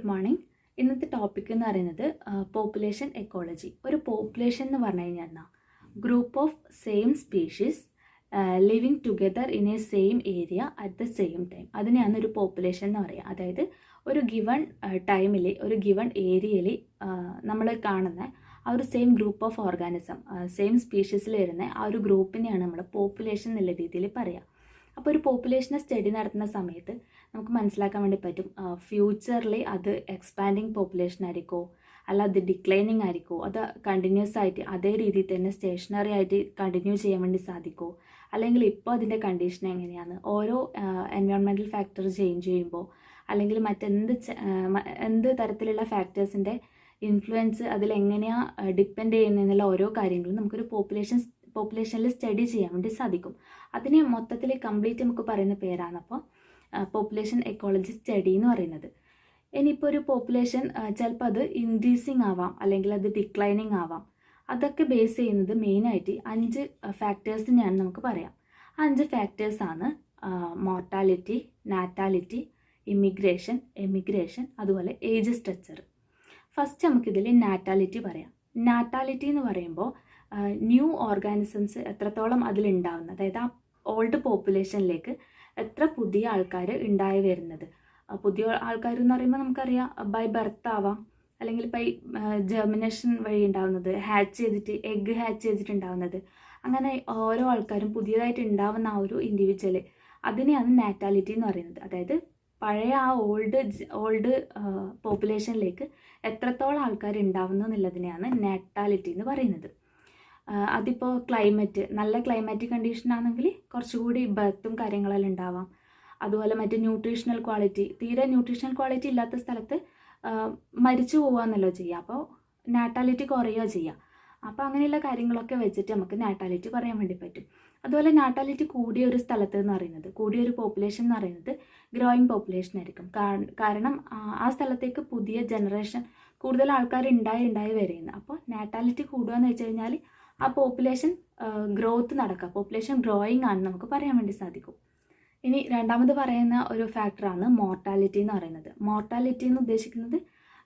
Good morning. ഇന്നത്തെ topic എന്ന് പറയുന്നത് പോപ്പുലേഷൻ എക്കോളജി. ഒരു പോപ്പുലേഷൻ എന്ന് പറഞ്ഞു കഴിഞ്ഞാൽ എന്നാ group of same species living together in A same area at the same time. അതിനെയാണ് ഒരു പോപ്പുലേഷൻ എന്ന് പറയുക. അതായത് ഒരു ഗിവൺ ടൈമിൽ ഒരു ഗിവൺ ഏരിയയിൽ നമ്മൾ കാണുന്ന ആ ഒരു same group of organism, same സ്പീഷീസിൽ വരുന്ന ആ ഒരു ഗ്രൂപ്പിനെയാണ് നമ്മൾ പോപ്പുലേഷൻ എന്നുള്ള രീതിയിൽ പറയുക. അപ്പോൾ ഒരു പോപ്പുലേഷനെ സ്റ്റഡി നടത്തുന്ന സമയത്ത് നമുക്ക് മനസ്സിലാക്കാൻ വേണ്ടി പറ്റും ഫ്യൂച്ചറിൽ അത് എക്സ്പാൻഡിങ് പോപ്പുലേഷൻ ആയിരിക്കുമോ, അല്ല അത് ഡിക്ലൈനിങ് ആയിരിക്കുമോ, അത് കണ്ടിന്യൂസ് ആയിട്ട് അതേ രീതിയിൽ തന്നെ സ്റ്റേഷനറി ആയിട്ട് കണ്ടിന്യൂ ചെയ്യാൻ വേണ്ടി സാധിക്കുമോ, അല്ലെങ്കിൽ ഇപ്പോൾ അതിൻ്റെ കണ്ടീഷൻ എങ്ങനെയാണ്, ഓരോ എൻവയോൺമെൻറ്റൽ ഫാക്ടർ ചേഞ്ച് ചെയ്യുമ്പോൾ അല്ലെങ്കിൽ എന്ത് തരത്തിലുള്ള ഫാക്ടേഴ്സിൻ്റെ ഇൻഫ്ലുവൻസ് അതിലെങ്ങനെയാണ് ഡിപ്പെൻഡ് ചെയ്യുന്നതെന്നുള്ള ഓരോ കാര്യങ്ങളും നമുക്കൊരു പോപ്പുലേഷനിൽ സ്റ്റഡി ചെയ്യാൻ വേണ്ടി സാധിക്കും. അതിന് മൊത്തത്തിൽ കംപ്ലീറ്റ് നമുക്ക് പറയുന്ന പേരാണ് അപ്പോൾ പോപ്പുലേഷൻ എക്കോളജി സ്റ്റഡി എന്ന് പറയുന്നത്. ഇനിയിപ്പോൾ ഒരു പോപ്പുലേഷൻ ചിലപ്പോൾ അത് ഇൻക്രീസിങ് ആവാം, അല്ലെങ്കിൽ അത് ഡിക്ലൈനിങ് ആവാം. അതൊക്കെ ബേസ് ചെയ്യുന്നത് മെയിനായിട്ട് 5 ഫാക്ടേഴ്സിനെയാണ് നമുക്ക് പറയാം. 5 ഫാക്ടേഴ്സാണ് മോർട്ടാലിറ്റി, നാറ്റാലിറ്റി, ഇമിഗ്രേഷൻ, എമിഗ്രേഷൻ, അതുപോലെ ഏജ് സ്ട്രക്ചർ. ഫസ്റ്റ് നമുക്കിതിൽ നാറ്റാലിറ്റി പറയാം. നാറ്റാലിറ്റി എന്ന് പറയുമ്പോൾ ന്യൂ ഓർഗാനിസംസ് എത്രത്തോളം അതിലുണ്ടാവുന്നത്, അതായത് ആ ഓൾഡ് പോപ്പുലേഷനിലേക്ക് എത്ര പുതിയ ആൾക്കാർ ഉണ്ടായി വരുന്നത്. പുതിയ ആൾക്കാർ എന്ന് പറയുമ്പോൾ നമുക്കറിയാം ബൈ ബർത്ത് ആവാം, അല്ലെങ്കിൽ ബൈ ജെർമിനേഷൻ വഴി ഉണ്ടാവുന്നത്, എഗ്ഗ് ഹാച്ച് ചെയ്തിട്ടുണ്ടാവുന്നത്. അങ്ങനെ ഓരോ ആൾക്കാരും പുതിയതായിട്ട് ഉണ്ടാവുന്ന ആ ഒരു ഇൻഡിവിജ്വൽ, അതിനെയാണ് നാറ്റാലിറ്റി എന്ന് പറയുന്നത്. അതായത് പഴയ ആ ഓൾഡ് പോപ്പുലേഷനിലേക്ക് എത്രത്തോളം ആൾക്കാർ ഉണ്ടാവുന്നു എന്നുള്ളതിനെയാണ് നാറ്റാലിറ്റി എന്ന് പറയുന്നത്. അതിപ്പോൾ നല്ല ക്ലൈമാറ്റിക് കണ്ടീഷൻ ആണെങ്കിൽ കുറച്ചുകൂടി ബർത്തും കാര്യങ്ങളെല്ലാം ഉണ്ടാവാം. അതുപോലെ മറ്റ് ന്യൂട്രീഷണൽ ക്വാളിറ്റി, തീരെ ന്യൂട്രീഷണൽ ക്വാളിറ്റി ഇല്ലാത്ത സ്ഥലത്ത് മരിച്ചു പോവുകയെന്നല്ലോ ചെയ്യുക, അപ്പോൾ നാറ്റാലിറ്റി കുറയുക ചെയ്യുക. അപ്പോൾ അങ്ങനെയുള്ള കാര്യങ്ങളൊക്കെ വെച്ചിട്ട് നമുക്ക് നാറ്റാലിറ്റി പറയാൻ വേണ്ടി പറ്റും. അതുപോലെ നാറ്റാലിറ്റി കൂടിയ ഒരു സ്ഥലത്ത് എന്ന് പറയുന്നത്, കൂടിയൊരു പോപ്പുലേഷൻ എന്ന് പറയുന്നത് ഗ്രോയിങ് പോപ്പുലേഷൻ ആയിരിക്കും. കാരണം ആ സ്ഥലത്തേക്ക് പുതിയ ജനറേഷൻ കൂടുതൽ ആൾക്കാർ ഉണ്ടായി വരുന്നത്. അപ്പോൾ നാറ്റാലിറ്റി കൂടുക എന്ന് വെച്ച് കഴിഞ്ഞാൽ ആ പോപ്പുലേഷൻ ഗ്രോത്ത് നടക്കുക, പോപ്പുലേഷൻ ഗ്രോയിങ് ആണെന്ന് നമുക്ക് പറയാൻ വേണ്ടി സാധിക്കും. ഇനി രണ്ടാമത് പറയുന്ന ഒരു ഫാക്ടറാണ് മോർട്ടാലിറ്റി എന്ന് പറയുന്നത്. മോർട്ടാലിറ്റി എന്ന് ഉദ്ദേശിക്കുന്നത്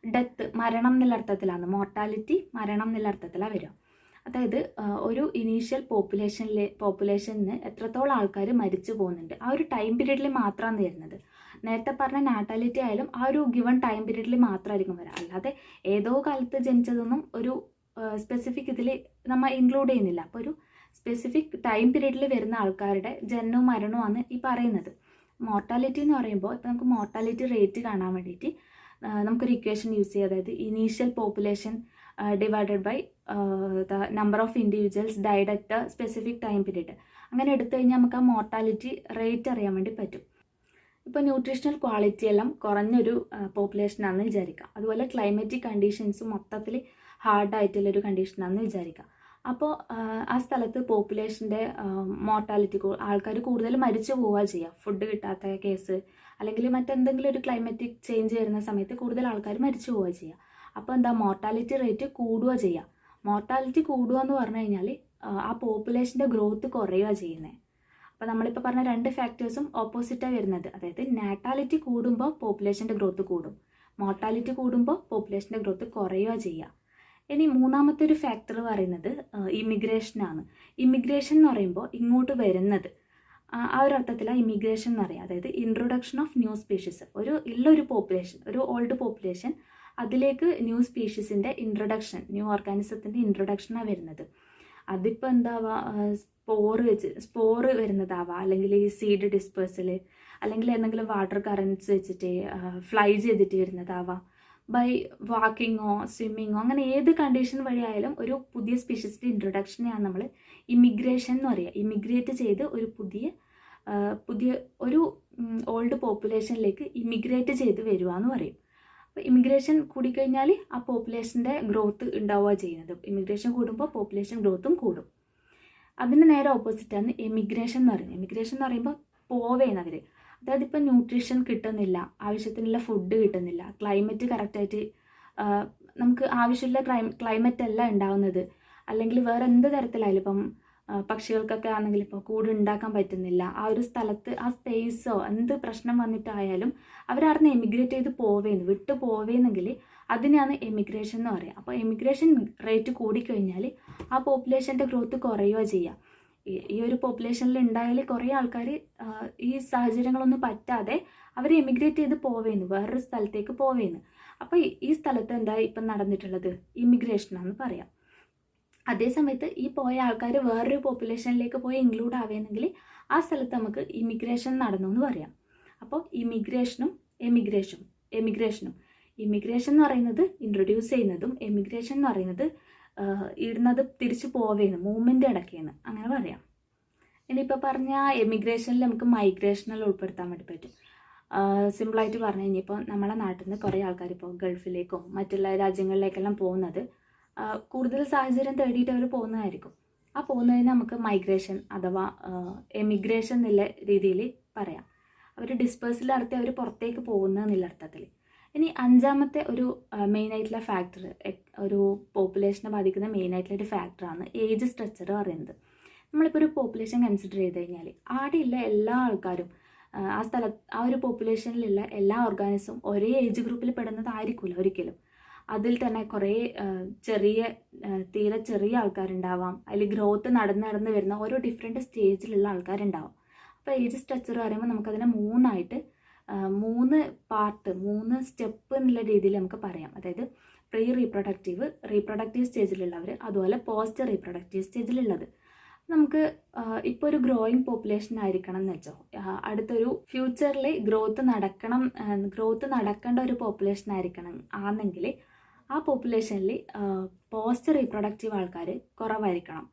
ഡെത്ത്, മരണം എന്നുള്ള അർത്ഥത്തിലാണ്. മോർട്ടാലിറ്റി മരണം എന്നുള്ള അർത്ഥത്തിലാണ് വരിക. അതായത് ഒരു ഇനീഷ്യൽ പോപ്പുലേഷനിൽ എത്രത്തോളം ആൾക്കാർ മരിച്ചു പോകുന്നുണ്ട്, ആ ഒരു ടൈം പീരീഡിൽ മാത്രമാണ് വരുന്നത്. നേരത്തെ പറഞ്ഞ നാറ്റാലിറ്റി ആയാലും ആ ഒരു ഗിവൺ ടൈം പീരീഡിൽ മാത്രമായിരിക്കും വരിക. അല്ലാതെ ഏതോ കാലത്ത് ജനിച്ചതൊന്നും ഒരു സ്പെസിഫിക് ഇതിൽ നമ്മൾ ഇൻക്ലൂഡ് ചെയ്യുന്നില്ല. അപ്പോൾ ഒരു സ്പെസിഫിക് ടൈം പീരീഡിൽ വരുന്ന ആൾക്കാരുടെ ജനനവും മരണവുമാണ് ഈ പറയുന്നത്. മോർട്ടാലിറ്റി എന്ന് പറയുമ്പോൾ ഇപ്പോൾ നമുക്ക് മോർട്ടാലിറ്റി റേറ്റ് കാണാൻ വേണ്ടിയിട്ട് നമുക്കൊരു ഇക്വേഷൻ യൂസ് ചെയ്യാം. അതായത് initial population divided by the number of individuals died at a specific time period. അങ്ങനെ എടുത്തു കഴിഞ്ഞാൽ നമുക്ക് ആ മോർട്ടാലിറ്റി റേറ്റ് അറിയാൻ വേണ്ടി പറ്റും. ഇപ്പോൾ ന്യൂട്രീഷണൽ ക്വാളിറ്റി എല്ലാം കുറഞ്ഞൊരു പോപ്പുലേഷനാണെന്ന് വിചാരിക്കുക. അതുപോലെ ക്ലൈമറ്റിക് കണ്ടീഷൻസ് മൊത്തത്തിൽ ഹാർഡായിട്ടുള്ളൊരു കണ്ടീഷനാണെന്ന് വിചാരിക്കുക. അപ്പോൾ ആ സ്ഥലത്ത് പോപ്പുലേഷൻ്റെ മോർട്ടാലിറ്റി, ആൾക്കാർ കൂടുതൽ മരിച്ചു പോവുക ചെയ്യുക. ഫുഡ് കിട്ടാത്ത കേസ്, അല്ലെങ്കിൽ മറ്റെന്തെങ്കിലും ഒരു ക്ലൈമറ്റിക് ചേഞ്ച് വരുന്ന സമയത്ത് കൂടുതൽ ആൾക്കാർ മരിച്ചു പോവുക ചെയ്യുക. അപ്പോൾ എന്താ, മോർട്ടാലിറ്റി റേറ്റ് കൂടുക ചെയ്യുക. മോർട്ടാലിറ്റി കൂടുക എന്ന് പറഞ്ഞു കഴിഞ്ഞാൽ ആ പോപ്പുലേഷൻ്റെ ഗ്രോത്ത് കുറയുക ചെയ്യുന്നത്. അപ്പോൾ നമ്മളിപ്പോൾ പറഞ്ഞ 2 ഫാക്ടേഴ്സും ഓപ്പോസിറ്റാണ് വരുന്നത്. അതായത് നാറ്റാലിറ്റി കൂടുമ്പോൾ പോപ്പുലേഷൻ്റെ ഗ്രോത്ത് കൂടും, മോർട്ടാലിറ്റി കൂടുമ്പോൾ പോപ്പുലേഷൻ്റെ ഗ്രോത്ത് കുറയുക ചെയ്യുക. ഇനി മൂന്നാമത്തെ ഒരു ഫാക്ടർ പറയുന്നത് ഇമിഗ്രേഷനാണ്. ഇമിഗ്രേഷൻ എന്ന് പറയുമ്പോൾ ഇങ്ങോട്ട് വരുന്നത്, ആ ഒരു അർത്ഥത്തിലാണ് ഇമിഗ്രേഷൻ എന്ന് പറയുക. അതായത് ഇൻട്രൊഡക്ഷൻ ഓഫ് ന്യൂ സ്പീഷീസ്. ഉള്ളൊരു പോപ്പുലേഷൻ, ഒരു ഓൾഡ് പോപ്പുലേഷൻ, അതിലേക്ക് ന്യൂ സ്പീഷീസിൻ്റെ ഇൻട്രൊഡക്ഷൻ, ന്യൂ ഓർഗാനിസത്തിൻ്റെ ഇൻട്രൊഡക്ഷനാണ് വരുന്നത്. അതിപ്പോൾ എന്താവാ, സ്പോറ് വരുന്നതാവാം, അല്ലെങ്കിൽ ഈ സീഡ് ഡിസ്പേഴ്സൽ, അല്ലെങ്കിൽ എന്തെങ്കിലും വാട്ടർ കറൻറ്റ്സ് വെച്ചിട്ട് ഫ്ലൈ ചെയ്തിട്ട് വരുന്നതാവാം, ബൈ വാക്കിങ്ങോ സ്വിമ്മിങ്ങോ, അങ്ങനെ ഏത് കണ്ടീഷൻ വഴിയായാലും ഒരു പുതിയ സ്പീഷീസിൻ്റെ ഇൻട്രൊഡക്ഷനെയാണ് നമ്മൾ ഇമിഗ്രേഷൻ എന്ന് പറയുക. ഇമിഗ്രേറ്റ് ചെയ്ത് ഒരു പുതിയ ഒരു ഓൾഡ് പോപ്പുലേഷനിലേക്ക് ഇമിഗ്രേറ്റ് ചെയ്ത് വരിക എന്ന് പറയും. അപ്പോൾ ഇമിഗ്രേഷൻ കൂടിക്കഴിഞ്ഞാൽ ആ പോപ്പുലേഷൻ്റെ ഗ്രോത്ത് ഉണ്ടാവുക ചെയ്യുന്നത്. ഇമിഗ്രേഷൻ കൂടുമ്പോൾ പോപ്പുലേഷൻ ഗ്രോത്തും കൂടും. അതിന് നേരെ ഓപ്പോസിറ്റാണ് എമിഗ്രേഷൻ എന്ന് പറയുന്നത്. എമിഗ്രേഷൻ എന്ന് പറയുമ്പോൾ പോവേന്നവർ, അതായത് ഇപ്പോൾ ന്യൂട്രീഷൻ കിട്ടുന്നില്ല, ആവശ്യത്തിനുള്ള ഫുഡ് കിട്ടുന്നില്ല, ക്ലൈമറ്റ് കറക്റ്റായിട്ട് നമുക്ക് ആവശ്യമുള്ള ക്ലൈമറ്റ് അല്ല ഉണ്ടാവുന്നത്, അല്ലെങ്കിൽ വേറെ എന്ത് തരത്തിലായാലും ഇപ്പം പക്ഷികൾക്കൊക്കെ ആണെങ്കിൽ ഇപ്പോൾ കൂട് ഉണ്ടാക്കാൻ പറ്റുന്നില്ല, ആ ഒരു സ്ഥലത്ത് ആ സ്പേസോ എന്ത് പ്രശ്നം വന്നിട്ടായാലും അവരവിടെ നിന്ന് എമിഗ്രേറ്റ് ചെയ്ത് പോവേന്ന് വിട്ടു പോവേന്നെങ്കിൽ അതിനെയാണ് എമിഗ്രേഷൻ എന്ന് പറയുക. അപ്പോൾ എമിഗ്രേഷൻ റേറ്റ് കൂടിക്കഴിഞ്ഞാൽ ആ പോപ്പുലേഷൻ്റെ ഗ്രോത്ത് കുറയുക ചെയ്യുക. ഈ ഒരു പോപ്പുലേഷനിൽ ഉണ്ടായാൽ കുറേ ആൾക്കാർ ഈ സാഹചര്യങ്ങളൊന്നും പറ്റാതെ അവർ എമിഗ്രേറ്റ് ചെയ്ത് പോവേന്ന്, വേറൊരു സ്ഥലത്തേക്ക് പോവേന്ന്. അപ്പോൾ ഈ സ്ഥലത്ത് എന്താ ഇപ്പം നടന്നിട്ടുള്ളത്? ഇമിഗ്രേഷനാണെന്ന് പറയാം. അതേസമയത്ത് ഈ പോയ ആൾക്കാർ വേറൊരു പോപ്പുലേഷനിലേക്ക് പോയി ഇൻക്ലൂഡ് ആവുകയാണെങ്കിൽ ആ സ്ഥലത്ത് നമുക്ക് ഇമിഗ്രേഷൻ നടന്നു എന്ന് പറയാം. അപ്പോൾ ഇമിഗ്രേഷൻ എന്ന് പറയുന്നത് ഇൻട്രൊഡ്യൂസ് ചെയ്യുന്നതും എമിഗ്രേഷൻ എന്ന് പറയുന്നത് ഇടുന്നത് തിരിച്ചു പോവേന്ന്, മൂവ്മെൻറ്റ് നടക്കുകയെന്ന് അങ്ങനെ പറയാം. ഇനിയിപ്പോൾ പറഞ്ഞ എമിഗ്രേഷനിൽ നമുക്ക് മൈഗ്രേഷനിൽ ഉൾപ്പെടുത്താൻ വേണ്ടി പറ്റും. സിമ്പിളായിട്ട് പറഞ്ഞു കഴിഞ്ഞപ്പോൾ നമ്മളെ നാട്ടിൽ നിന്ന് കുറേ ആൾക്കാർ ഇപ്പോൾ ഗൾഫിലേക്കോ മറ്റുള്ള രാജ്യങ്ങളിലേക്കെല്ലാം പോകുന്നത് കൂടുതൽ സാഹചര്യം തേടിയിട്ട് അവർ പോകുന്നതായിരിക്കും. ആ പോകുന്നതിന് നമുക്ക് മൈഗ്രേഷൻ അഥവാ എമിഗ്രേഷൻ എന്നുള്ള രീതിയിൽ പറയാം. അവർ ഡിസ്പേഴ്സൽ നടത്തി അവർ പുറത്തേക്ക് പോകുന്നതെന്നുള്ള അർത്ഥത്തിൽ. ഇനി അഞ്ചാമത്തെ ഒരു മെയിനായിട്ടുള്ള ഫാക്ടർ, ഒരു പോപ്പുലേഷനെ ബാധിക്കുന്ന മെയിനായിട്ടുള്ള ഒരു ഫാക്ടറാണ് ഏജ് സ്ട്രക്ചർ പറയുന്നത്. നമ്മളിപ്പോൾ ഒരു പോപ്പുലേഷൻ കൺസിഡർ ചെയ്ത് കഴിഞ്ഞാൽ ആടെയുള്ള എല്ലാ ആൾക്കാരും ആ ഒരു പോപ്പുലേഷനിലുള്ള എല്ലാ ഓർഗാനിസും ഒരേ ഏജ് ഗ്രൂപ്പിൽ പെടുന്നതായിരിക്കില്ല ഒരിക്കലും. അതിൽ തന്നെ കുറേ തീരെ ചെറിയ ആൾക്കാരുണ്ടാവാം, അതിൽ ഗ്രോത്ത് നടന്ന് വരുന്ന ഓരോ ഡിഫറെൻറ്റ് സ്റ്റേജിലുള്ള ആൾക്കാരുണ്ടാവാം. അപ്പോൾ ഏജ് സ്ട്രക്ചർ പറയുമ്പോൾ നമുക്കതിനെ മൂന്ന് സ്റ്റെപ്പ് എന്നുള്ള രീതിയിൽ നമുക്ക് പറയാം. അതായത് പ്രീ റീപ്രൊഡക്റ്റീവ് സ്റ്റേജിലുള്ളവർ, അതുപോലെ പോസ്റ്റ് റീപ്രൊഡക്റ്റീവ് സ്റ്റേജിലുള്ളത്. നമുക്ക് ഇപ്പോൾ ഒരു ഗ്രോയിങ് പോപ്പുലേഷൻ ആയിരിക്കണം എന്ന് വെച്ചോ, അടുത്തൊരു ഫ്യൂച്ചറിൽ ഗ്രോത്ത് നടക്കേണ്ട ഒരു പോപ്പുലേഷൻ ആണെങ്കിൽ ആ പോപ്പുലേഷനിൽ പോസ്റ്റ് റീപ്രൊഡക്റ്റീവ് ആൾക്കാർ കുറവായിരിക്കണം.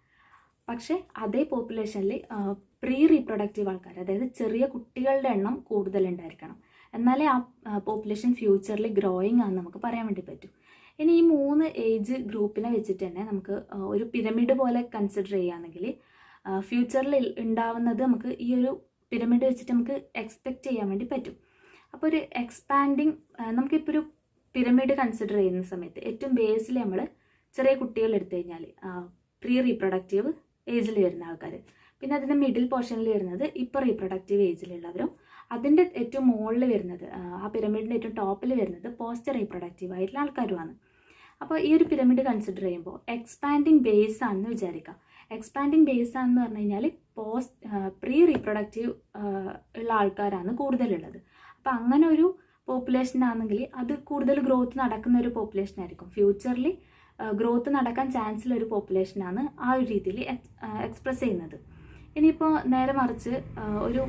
പക്ഷേ അതേ പോപ്പുലേഷനിൽ പ്രീ റീപ്രൊഡക്റ്റീവ് ആൾക്കാർ, അതായത് ചെറിയ കുട്ടികളുടെ എണ്ണം കൂടുതലുണ്ടായിരിക്കണം. എന്നാലേ ആ പോപ്പുലേഷൻ ഫ്യൂച്ചറിൽ ഗ്രോയിങ് ആണെന്ന് നമുക്ക് പറയാൻ വേണ്ടി പറ്റും. ഇനി ഈ 3 ഏജ് ഗ്രൂപ്പിനെ വെച്ചിട്ട് തന്നെ നമുക്ക് ഒരു പിരമിഡ് പോലെ കൺസിഡർ ചെയ്യുകയാണെങ്കിൽ ഫ്യൂച്ചറിൽ ഉണ്ടാവുന്നത് നമുക്ക് ഈ ഒരു പിരമിഡ് വെച്ചിട്ട് നമുക്ക് എക്സ്പെക്റ്റ് ചെയ്യാൻ വേണ്ടി പറ്റും. അപ്പോൾ ഒരു എക്സ്പാൻഡിങ്, നമുക്കിപ്പോൾ ഒരു പിരമിഡ് കൺസിഡർ ചെയ്യുന്ന സമയത്ത് ഏറ്റവും ബേസിൽ നമ്മൾ ചെറിയ കുട്ടികൾ എടുത്തു കഴിഞ്ഞാൽ പ്രീ റീപ്രൊഡക്റ്റീവ് ഏജിൽ വരുന്ന ആൾക്കാർ, പിന്നെ അതിൻ്റെ മിഡിൽ പോർഷനിൽ വരുന്നത് ഇപ്പോൾ റീപ്രൊഡക്റ്റീവ് ഏജിലുള്ളവരും, അതിൻ്റെ ഏറ്റവും മുകളിൽ വരുന്നത് ആ പിരമിഡിൻ്റെ ഏറ്റവും ടോപ്പിൽ വരുന്നത് പോസ്റ്റ് റീപ്രൊഡക്റ്റീവ് ആയിട്ടുള്ള ആൾക്കാരുമാണ്. അപ്പോൾ ഈ ഒരു പിരമിഡ് കൺസിഡർ ചെയ്യുമ്പോൾ എക്സ്പാൻഡിങ് ബേസ് ആണെന്ന് വിചാരിക്കുക. എക്സ്പാൻഡിങ് ബേസ് ആണെന്ന് പറഞ്ഞു കഴിഞ്ഞാൽ പ്രീ റീപ്രൊഡക്റ്റീവ് ഉള്ള ആൾക്കാരാണ് കൂടുതലുള്ളത്. അപ്പോൾ അങ്ങനെ ഒരു പോപ്പുലേഷൻ ആണെങ്കിൽ അത് കൂടുതൽ ഗ്രോത്ത് നടക്കുന്ന ഒരു പോപ്പുലേഷൻ ആയിരിക്കും. ഫ്യൂച്ചറിൽ ഗ്രോത്ത് നടക്കാൻ ചാൻസുള്ള ഒരു പോപ്പുലേഷനാണ് ആ ഒരു രീതിയിൽ എക്സ്പ്രസ് ചെയ്യുന്നത്. ഇനിയിപ്പോൾ നേരെ മറിച്ച് ഒരു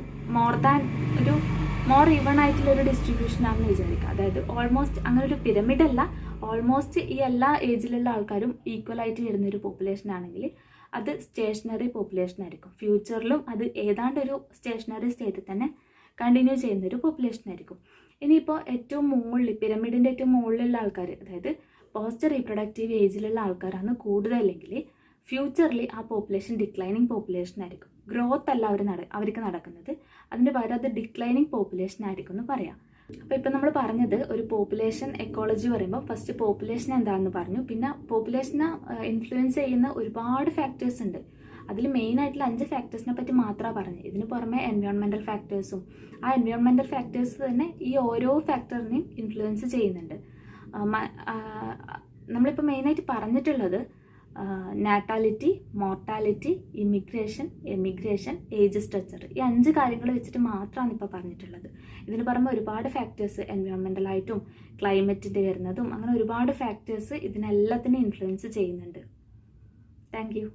മോർ ഈവൺ ആയിട്ടുള്ള ഒരു ഡിസ്ട്രിബ്യൂഷൻ ആണെന്ന് വിചാരിക്കുക. അതായത് ഓൾമോസ്റ്റ് അങ്ങനെ ഒരു പിരമിഡ് അല്ല, ഓൾമോസ്റ്റ് ഈ എല്ലാ ഏജിലുള്ള ആൾക്കാരും ഈക്വലായിട്ട് വരുന്ന ഒരു പോപ്പുലേഷൻ ആണെങ്കിൽ അത് സ്റ്റേഷനറി പോപ്പുലേഷൻ ആയിരിക്കും. ഫ്യൂച്ചറിലും അത് ഏതാണ്ടൊരു സ്റ്റേഷനറി സ്റ്റേറ്റിൽ തന്നെ കണ്ടിന്യൂ ചെയ്യുന്ന ഒരു പോപ്പുലേഷൻ ആയിരിക്കും. ഇനിയിപ്പോൾ ഏറ്റവും മുകളിൽ പിരമിഡിൻ്റെ ഏറ്റവും മുകളിലുള്ള ആൾക്കാർ, അതായത് പോസ്റ്റ് റീപ്രൊഡക്റ്റീവ് ഏജിലുള്ള ആൾക്കാരാണ് കൂടുതലെങ്കിൽ ഫ്യൂച്ചറിൽ ആ പോപ്പുലേഷൻ ഡിക്ലൈനിങ് പോപ്പുലേഷൻ ആയിരിക്കും. ഗ്രോത്ത് അല്ല അവർക്ക് നടക്കുന്നത്, അതിൻ്റെ പകരം അത് ഡിക്ലൈനിങ് പോപ്പുലേഷൻ ആയിരിക്കും എന്ന് പറയാം. അപ്പോൾ ഇപ്പം നമ്മൾ പറഞ്ഞത് ഒരു പോപ്പുലേഷൻ എക്കോളജി പറയുമ്പോൾ ഫസ്റ്റ് പോപ്പുലേഷൻ എന്താണെന്ന് പറഞ്ഞു, പിന്നെ പോപ്പുലേഷനെ ഇൻഫ്ലുവൻസ് ചെയ്യുന്ന ഒരുപാട് ഫാക്ടേഴ്സ് ഉണ്ട്. അതിൽ മെയിനായിട്ടുള്ള 5 ഫാക്ടേഴ്സിനെ പറ്റി മാത്രമാണ് പറഞ്ഞത്. ഇതിന് പുറമെ എൻവയോൺമെൻറ്റൽ ഫാക്ടേഴ്സും, ആ എൻവയോൺമെൻറ്റൽ ഫാക്ടേഴ്സ് തന്നെ ഈ ഓരോ ഫാക്ടറിനെയും ഇൻഫ്ലുവൻസ് ചെയ്യുന്നുണ്ട്. നമ്മളിപ്പോൾ മെയിനായിട്ട് പറഞ്ഞിട്ടുള്ളത് natality, mortality, immigration, emigration, age structure, ഈ 5 കാര്യങ്ങൾ വെച്ചിട്ട് മാത്രമാണ് ഇപ്പോൾ പറഞ്ഞിട്ടുള്ളത്. ഇതിന് പുറമെ ഒരുപാട് ഫാക്ടേഴ്സ് എൻവയോൺമെൻ്റലായിട്ടും ക്ലൈമറ്റിൻ്റെ വരുന്നതും അങ്ങനെ ഒരുപാട് ഫാക്ടേഴ്സ് ഇതിനെല്ലാത്തിനും ഇൻഫ്ലുവൻസ് ചെയ്യുന്നുണ്ട്. Thank you.